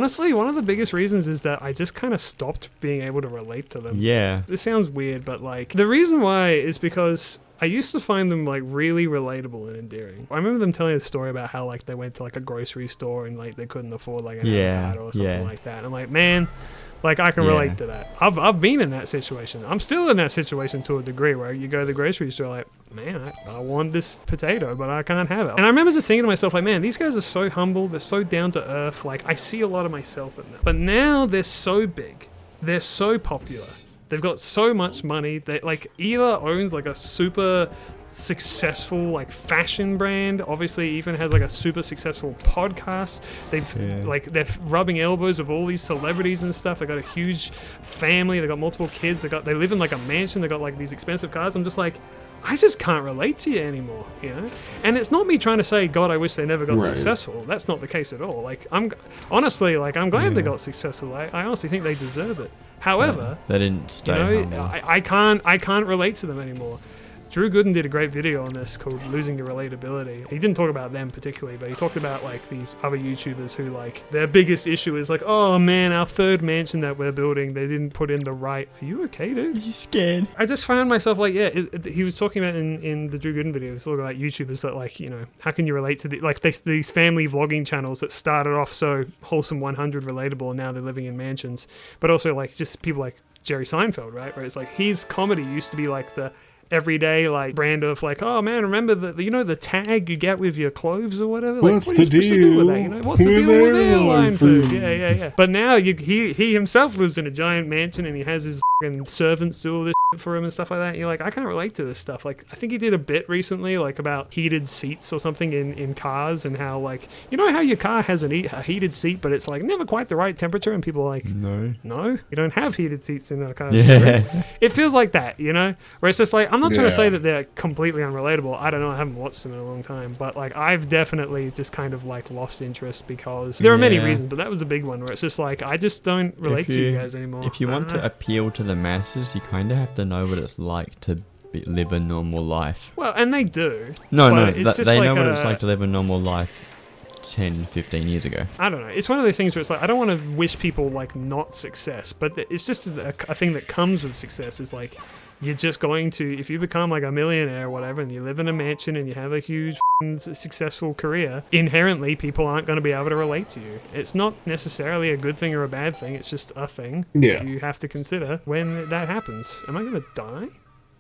honestly, one of the biggest reasons is that I just kind of stopped being able to relate to them. Yeah. This sounds weird, but like the reason why is because I used to find them like really relatable and endearing. I remember them telling a story about how like they went to like a grocery store and like they couldn't afford like an avocado or something like that. And I'm like, man, like I can relate to that. I've been in that situation. I'm still in that situation to a degree where you go to the grocery store like, man, I want this potato, but I can't have it. And I remember just thinking to myself like, man, these guys are so humble. They're so down to earth. Like I see a lot of myself in them. But now they're so big. They're so popular. They've got so much money. They like Ela owns like a super successful like fashion brand. Obviously, even has like a super successful podcast. They're rubbing elbows with all these celebrities and stuff. They got a huge family. They got multiple kids. They live in like a mansion. They got like these expensive cars. I'm just like, I just can't relate to you anymore, you know? And it's not me trying to say, God, I wish they never got successful. That's not the case at all. Like, I'm glad they got successful. I honestly think they deserve it. However, they didn't stay humble. I can't relate to them anymore. Drew Gooden did a great video on this called Losing Your Relatability. He didn't talk about them particularly, but he talked about like these other YouTubers who like their biggest issue is like, oh man, our third mansion that we're building, they didn't put in the right... Are you okay, dude? Are you scared? I just found myself like, he was talking about in the Drew Gooden video, he was talking about YouTubers that like, you know, how can you relate to these family vlogging channels that started off so wholesome 100 relatable and now they're living in mansions, but also like just people like Jerry Seinfeld, right? Where it's like his comedy used to be like the everyday like brand of like, oh man, remember the tag you get with your clothes or whatever? Like, what's what are you the supposed to do with that? deal? You know, what's the deal with airline food? Yeah. But now he himself lives in a giant mansion and he has his fucking servants do all this shit for him and stuff like that. And you're like, I can't relate to this stuff. Like, I think he did a bit recently like about heated seats or something in cars and how like, you know how your car has a heated seat, but it's like never quite the right temperature, and people are like, no, you don't have heated seats in a car. Yeah. It feels like that, you know, where it's just like, I'm not trying to say that they're completely unrelatable. I don't know. I haven't watched them in a long time, but like I've definitely just kind of like lost interest because there are many reasons, but that was a big one where it's just like, I just don't relate to you guys anymore. If you want to appeal to the masses, you kind of have to know what it's like to live a normal life. Well, and they do. No, it's just they like know what it's like to live a normal life 10, 15 years ago. I don't know. It's one of those things where it's like, I don't want to wish people like not success, but it's just a thing that comes with success is like, you're just going to, if you become like a millionaire or whatever and you live in a mansion and you have a huge successful career, inherently people aren't going to be able to relate to you. It's not necessarily a good thing or a bad thing. It's just a thing you have to consider when that happens. Am I going to die?